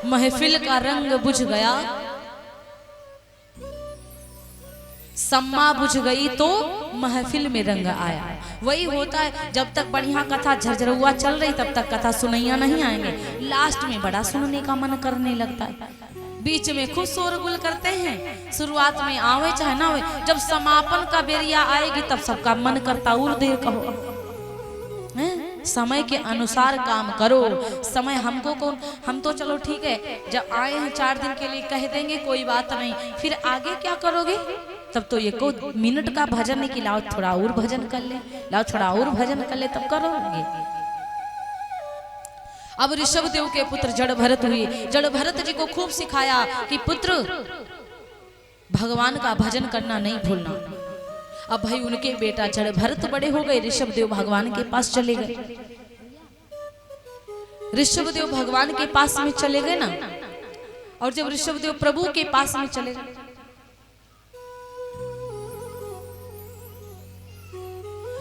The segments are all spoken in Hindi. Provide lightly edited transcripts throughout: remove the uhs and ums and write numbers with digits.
महफिल का रंग बुझ गया, सम्मा बुझ गई तो महफिल में रंग आया। वही होता है, जब तक बढ़िया कथा झरझरुआ चल रही तब तक कथा सुनैया नहीं आएंगे, लास्ट में बड़ा सुनने का मन करने लगता है। बीच में खुद शोरगुल करते हैं, शुरुआत में आवे चाहे ना आवे, जब समापन का बेरिया आएगी तब सबका मन करता और देर कहो। समय के अनुसार काम करो। समय हमको कौन, हम तो चलो ठीक है जब आए हैं 4 दिन के लिए कह देंगे कोई बात नहीं, फिर आगे क्या करोगे? तब तो ये को मिनट का भजन नहीं कि लाओ थोड़ा और भजन कर ले, लाओ थोड़ा और भजन कर ले, तब करोगे। अब ऋषभ देव के पुत्र जड़ भरत हुए। जड़ भरत जी को खूब सिखाया कि पुत्र भगवान का भजन करना नहीं भूलना। अब भाई उनके बेटा जड़ भरत बड़े हो गए, ऋषभ देव भगवान के पास चले गए। ऋषभ देव भगवान के पास में चले गए ना, और जब ऋषभ देव प्रभु के पास में चले गए,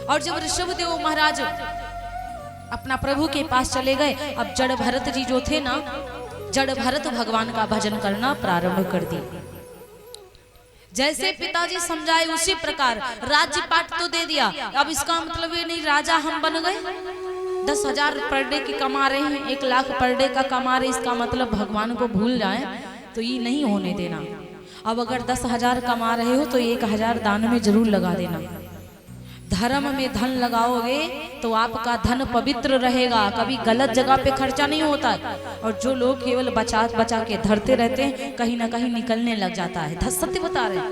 और जब ऋषभ देव महाराज अपना प्रभु के पास चले गए, अब जड़ भरत जी जो थे ना, जड़ भरत भगवान का भजन करना प्रारंभ कर दिए। जैसे पिताजी समझाए उसी प्रकार राज्य पाठ तो दे दिया। अब इसका मतलब ये नहीं राजा हम बन गए, 10,000 पर डे की कमा रहे हैं, 1 लाख पर डे का कमा रहे, इसका मतलब भगवान को भूल जाए, तो ये नहीं होने देना। अब अगर 10,000 कमा रहे हो तो 1,000 दान में जरूर लगा देना। धर्म में धन लगाओगे तो आपका धन पवित्र रहेगा, कभी गलत जगह पे खर्चा नहीं होता है। और जो लोग केवल बचा बचा के धरते रहते हैं, कहीं ना कहीं निकलने लग जाता है। सत्य बता रहे हैं,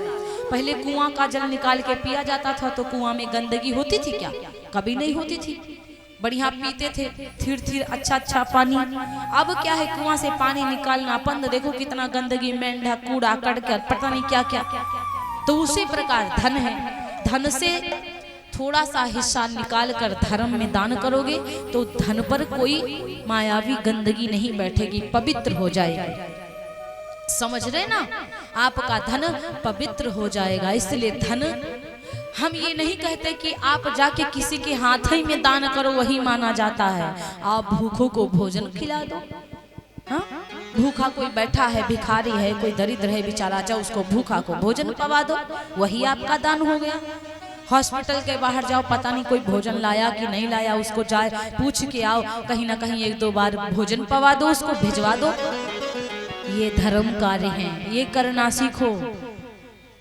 पहले कुआं का जल निकाल के पिया जाता था तो कुआं में गंदगी होती थी क्या? कभी नहीं होती थी, बढ़िया पीते थे थिर थिर अच्छा अच्छा पानी। अब क्या है, कुआं से पानी निकालना बंद, देखो कितना गंदगी, मेंढा कूड़ा कड़कर पता नहीं क्या क्या। तो उसी प्रकार धन है, धन से थोड़ा सा हिस्सा निकाल कर धर्म में दान करोगे तो धन पर कोई मायावी गंदगी नहीं बैठेगी, पवित्र हो जाएगा। समझ रहे ना, आपका धन पवित्र हो जाएगा। इसलिए धन, हम ये नहीं कहते कि आप जाके किसी के हाथ ही में दान करो वही माना जाता है। आप भूखों को भोजन खिला दो। हाँ, भूखा कोई बैठा है, भिखारी है, कोई दरिद्र है बेचारा, जाओ उसको भूखा को भोजन पवा दो, वही आपका दान हो गया। हॉस्पिटल के बाहर जाओ, पता नहीं कोई भोजन लाया कि नहीं लाया, उसको जाए पूछ के आओ, कहीं ना कहीं 1-2 बार भोजन पवा दो, उसको भिजवा दो। ये धर्म कार्य हैं, ये करना सीखो।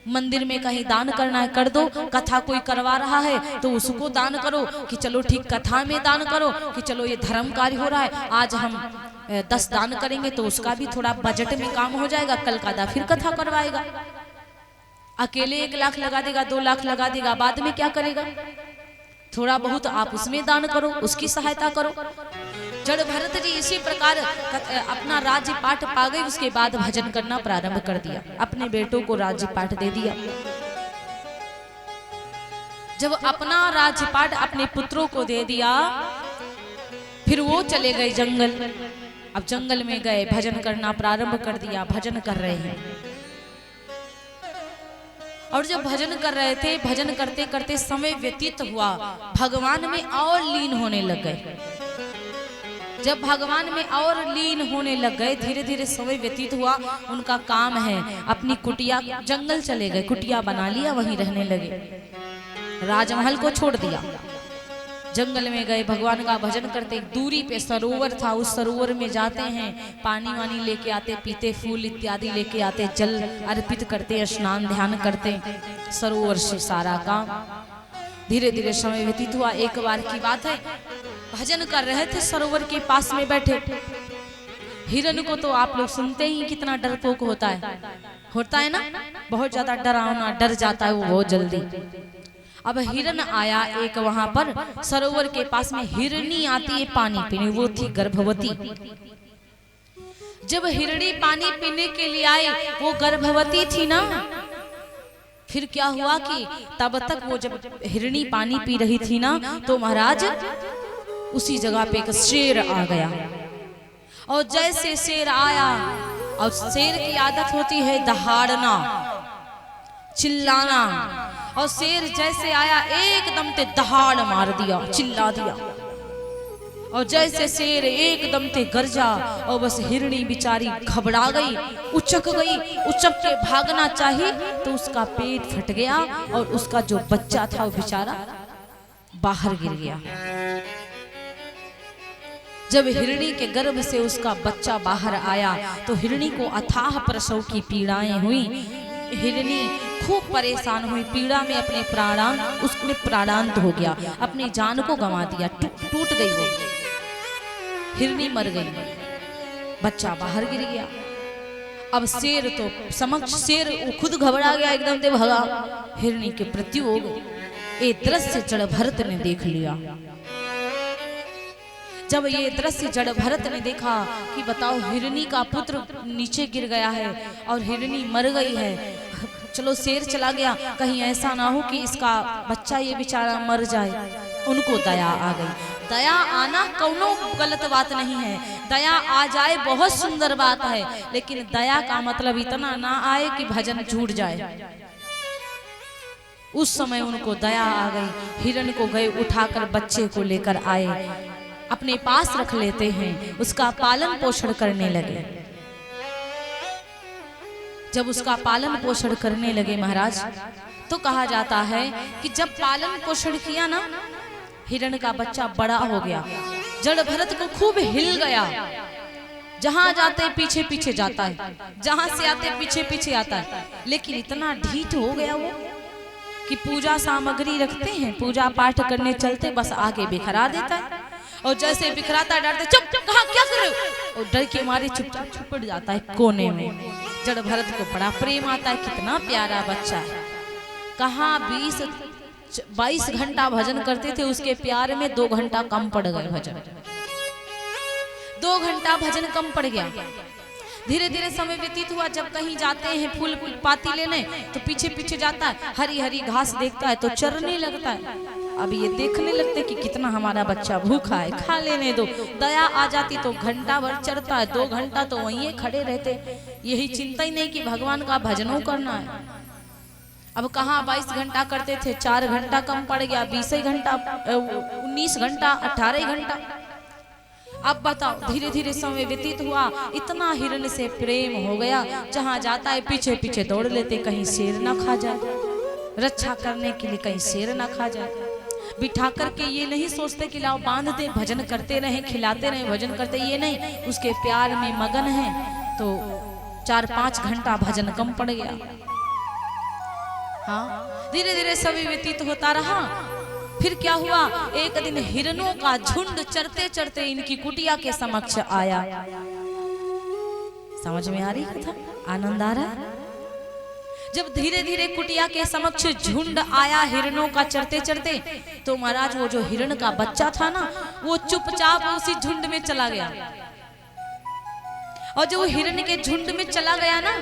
मंदिर में कहीं दान करना है कर दो, कथा कोई करवा रहा है तो उसको दान करो कि चलो ठीक कथा में दान करो, कि चलो ये धर्म कार्य हो रहा है, आज हम 10 दान करेंगे तो उसका भी थोड़ा बजट में काम हो जाएगा, कल का दा फिर कथा करवाएगा। अकेले 1 लाख लगा देगा, 2 लाख लगा देगा, बाद में क्या करेगा? थोड़ा बहुत आप उसमें दान करो, उसकी सहायता करो। जड़ भरत जी इसी प्रकार अपना राज्य पाठ पा गए, उसके बाद भजन करना प्रारंभ कर दिया, अपने बेटों को राज्य पाठ दे दिया। जब अपना राज्य पाठ अपने पुत्रों को दे दिया, फिर वो चले गए जंगल। अब जंगल में गए, भजन करना प्रारंभ कर दिया, भजन कर रहे हैं। और जब भजन कर रहे थे, भजन करते करते समय व्यतीत हुआ, भगवान में और लीन होने लग गए। जब भगवान में और लीन होने लग गए, धीरे धीरे समय व्यतीत हुआ, उनका काम है अपनी कुटिया, जंगल चले गए, कुटिया बना लिया, वहीं रहने लगे। राजमहल को छोड़ दिया, जंगल में गए, भगवान का भजन करते। दूरी पे सरोवर था, उस सरोवर में जाते हैं, पानी वानी लेके आते, पीते, फूल इत्यादि लेके आते, जल अर्पित करते, स्नान ध्यान करते, सरोवर से सारा काम। धीरे धीरे समय व्यतीत हुआ। एक बार की बात है, भजन कर रहे थे, सरोवर के पास में बैठे। हिरण को तो आप लोग सुनते ही कितना डरपोक होता है ना, बहुत ज्यादा डरावना, डर जाता है वो बहुत जल्दी। अब हिरण आया एक, वहां पर सरोवर के पास में हिरनी आती है पानी पीने, वो थी गर्भवती। जब हिरनी पानी पीने के लिए आई, वो गर्भवती थी ना, फिर क्या हुआ कि तब तक वो जब हिरनी पानी पी रही थी ना, तो महाराज उसी जगह पे एक शेर आ गया। और जैसे शेर आया, और शेर की आदत होती है दहाड़ना, चिल्लाना, और शेर जैसे आया एकदम ते दहाड़ मार दिया, चिल्ला दिया। और जैसे शेर एकदम ते गरजा और बस हिरणी बिचारी घबरा गई, उचक गई, उचक के भागना चाहिए तो उसका पेट फट गया और उसका जो बच्चा था वो बेचारा बाहर गिर गया। जब हिरणी के गर्भ से उसका बच्चा बाहर आया तो हिरणी को अथाह प्रसव की पीड़ाएं हुई। हिरणी खूब परेशान हुई, पीड़ा में अपने प्राणांत, उसमें प्राणांत हो गया, अपनी जान को गंवा दिया, टूट गई वो हिरणी, मर गई, बच्चा बाहर गिर गया। अब शेर तो समक्ष, शेर खुद घबरा गया, एकदम से भगा, हिरणी के मृत्यु हो गई। ये दृश्य जड़ भरत ने देख लिया। जब ये दृश्य जड़ भरत ने देखा कि बताओ हिरणी का पुत्र नीचे गिर गया है और हिरणी मर गई है, चलो शेर चला गया, कहीं ऐसा ना हो कि इसका बच्चा ये बेचारा मर जाए। उनको दया आ गई। दया आना कौनो गलत बात नहीं है, दया आ जाए बहुत सुंदर बात है, लेकिन दया का मतलब इतना ना आए कि भजन छूट जाए। उस समय उनको दया आ गई, हिरण को गए उठाकर बच्चे को लेकर आए, अपने पास रख लेते हैं, उसका पालन पोषण करने लगे। जब उसका पालन पोषण करने लगे महाराज, तो कहा जाता है कि जब पालन पोषण किया ना, हिरण का बच्चा बड़ा हो गया, जड़ भरत को खूब हिल गया, जहां जाते पीछे पीछे जाता है, जहां से आते पीछे पीछे आता है, लेकिन इतना ढीठ हो गया वो कि पूजा सामग्री रखते हैं, पूजा पाठ करने चलते बस आगे बिखरा देता है, और जैसे बिखराता डरते, चुप चुप कहाँ क्या कर रहे हो, और डर के मारे चुपचाप छुपट जाता है कोने में। जड़ भरत को बड़ा प्रेम आता है, कितना प्यारा बच्चा है। कहाँ 22 घंटा भजन करते थे, उसके प्यार में 2 घंटा कम पड़ गए भजन, 2 घंटा भजन कम पड़ गया। धीरे धीरे समय व्यतीत हुआ, जब कहीं जाते हैं फूल पाती लेने तो पीछे पीछे जाता है, हरी हरी घास देखता है तो चरने लगता है। अब ये देखने लगते कि कितना हमारा बच्चा भूखा है, खा लेने दो। दया आ जाती तो घंटा भर चरता है, 2 घंटा तो वहीं खड़े रहते, यही चिंता ही नहीं कि भगवान का भजनों करना है। अब कहाँ 22 घंटा करते थे, 4 घंटा कम पड़ गया, 20 घंटा, 19 घंटा, 18 घंटा। अब बताओ, धीरे धीरे समय व्यतीत हुआ, इतना हिरण से प्रेम हो गया, जहां जाता है पीछे पीछे दौड़ लेते, कहीं शेर ना खा जाए, रक्षा करने के लिए कहीं शेर ना खा जाए। बिठा करके ये नहीं सोचते कि लाओ बांध दे, भजन करते रहे, खिलाते रहे, भजन करते, ये नहीं, उसके प्यार में मगन है तो 4-5 घंटा भजन कम पड़ गया। हाँ, धीरे धीरे समय व्यतीत होता रहा। फिर क्या हुआ, एक दिन हिरणों का झुंड चरते चरते इनकी कुटिया के समक्ष आया। समझ में आ रही कथा, आनंद आ रहा है। जब धीरे धीरे कुटिया के समक्ष झुंड आया हिरणों का चरते चरते, तो महाराज वो जो हिरण का बच्चा था ना, वो चुपचाप उसी झुंड में चला गया। और जो हिरण के झुंड में चला गया ना,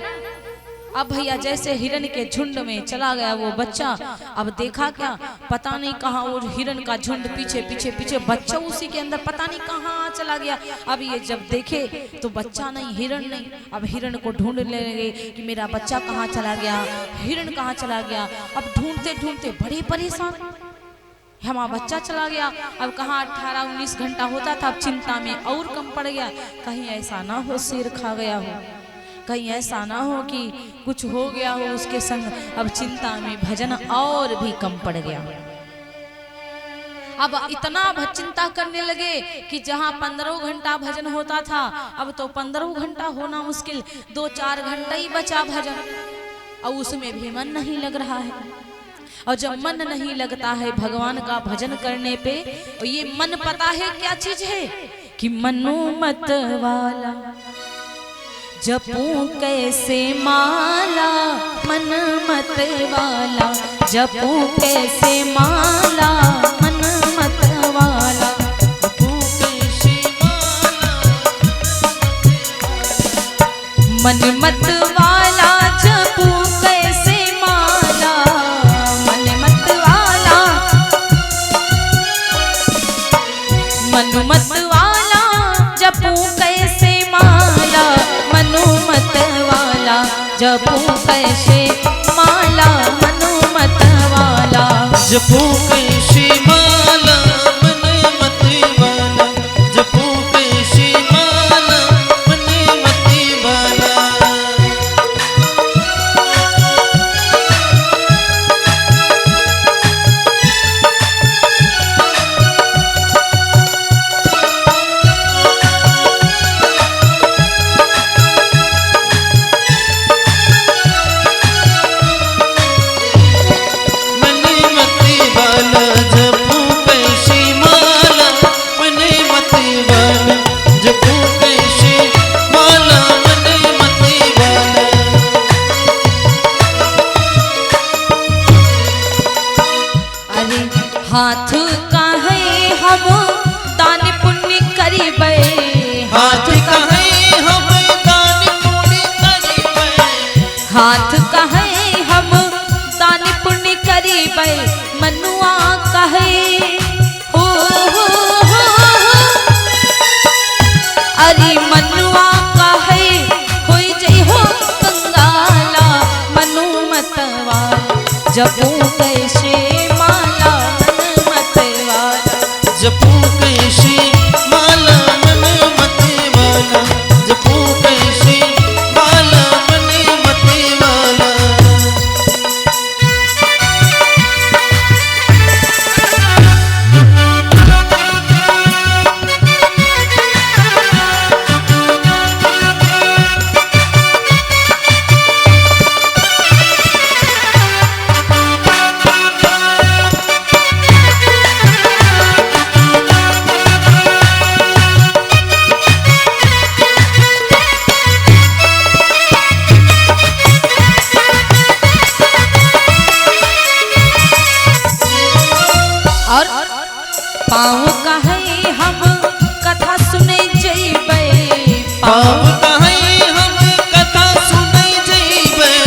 अब भैया जैसे हिरण के झुंड में चला गया वो बच्चा, अब देखा क्या, पता नहीं कहाँ वो हिरण का झुंड पीछे पीछे पीछे, बच्चा उसी के अंदर पता नहीं कहाँ चला गया। अब ये जब देखे तो बच्चा नहीं, हिरण नहीं। अब हिरण को ढूंढने लगे कि मेरा बच्चा कहाँ चला गया, हिरण कहाँ चला गया। अब ढूंढते ढूंढते बड़े परेशान, हमारा बच्चा चला गया। अब कहाँ 18-19 घंटा होता था, अब चिंता में और कम पड़ गया, कहीं ऐसा ना हो शेर खा गया हो, कहीं ऐसा ना हो कि कुछ हो गया हो उसके संग। अब चिंता में भजन और भी कम पड़ गया। अब इतना चिंता करने लगे कि जहां 15 घंटा भजन होता था, अब तो 15 घंटा होना मुश्किल, 2-4 घंटा ही बचा भजन, और उसमें भी मन नहीं लग रहा है। और जब मन नहीं लगता है भगवान का भजन करने पे, और ये मन पता है क्या चीज है, कि मनो मत वाला जपूं कैसे माला, मन मत वाला जपूं कैसे माला, मन मत वाला जपूं कैसे माला, मन मत वाला जपूं कैसे माला, मन मत वाला, मन मत वाला जपूं कैसे माला, मनुमत वाला जपूं कैसे माला, मनुमत वाला जपूं कैसे माला, मनुमत वाला हाथ कहे हम दान पुण्य करीबै मनुआ कहे हो अरे मनुआ कहे होई जई हो कंगाला मनु मतवाला जपू कैसे माला मन मतवाला जपू कैसे माला मन मतवाला जपू कैसे माला मन मतवाला पाँव कहे हम कथा सुने जइबै पाँव कहे हम कथा सुने जइबै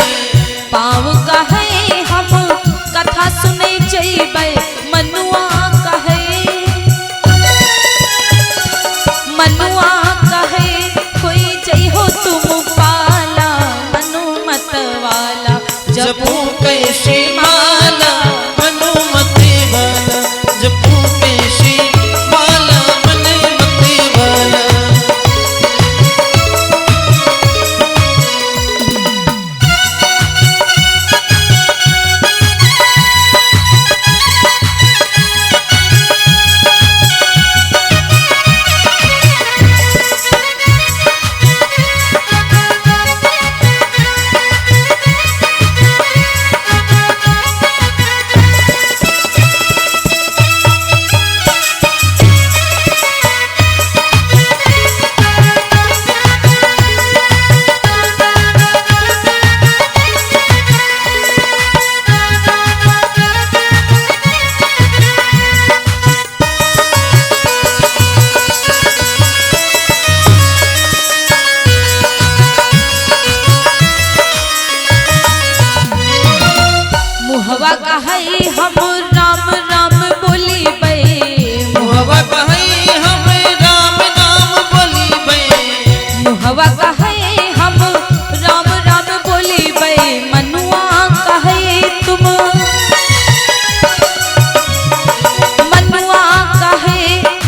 पाँव कहे हम कथा सुने जइबै मनुआ कहे कोई जई हो तुम पाला मनु मतवाला जपू कैसे माला मनु मतवाला जपू कैसे माला मन मतवाला मुहवा कहे हम राम राम बोलीबै मुहवा कहे हम राम राम बोलीबै मुहवा कहे हम राम राम बोलीबै मनुआ कहे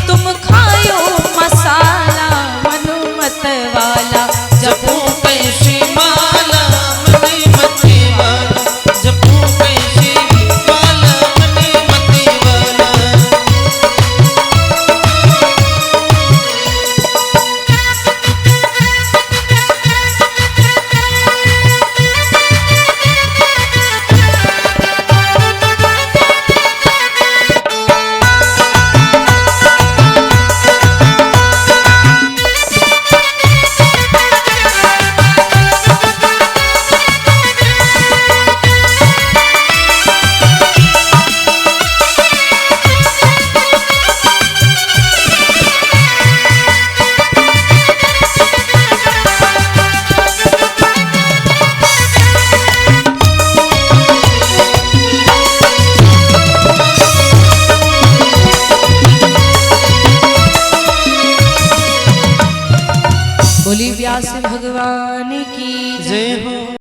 तुम खायो मसाला मनु मतवाला जपू कैसे माला मन मतवाला जपू कैसे माला मन मतवाला बोली व्यास भगवान।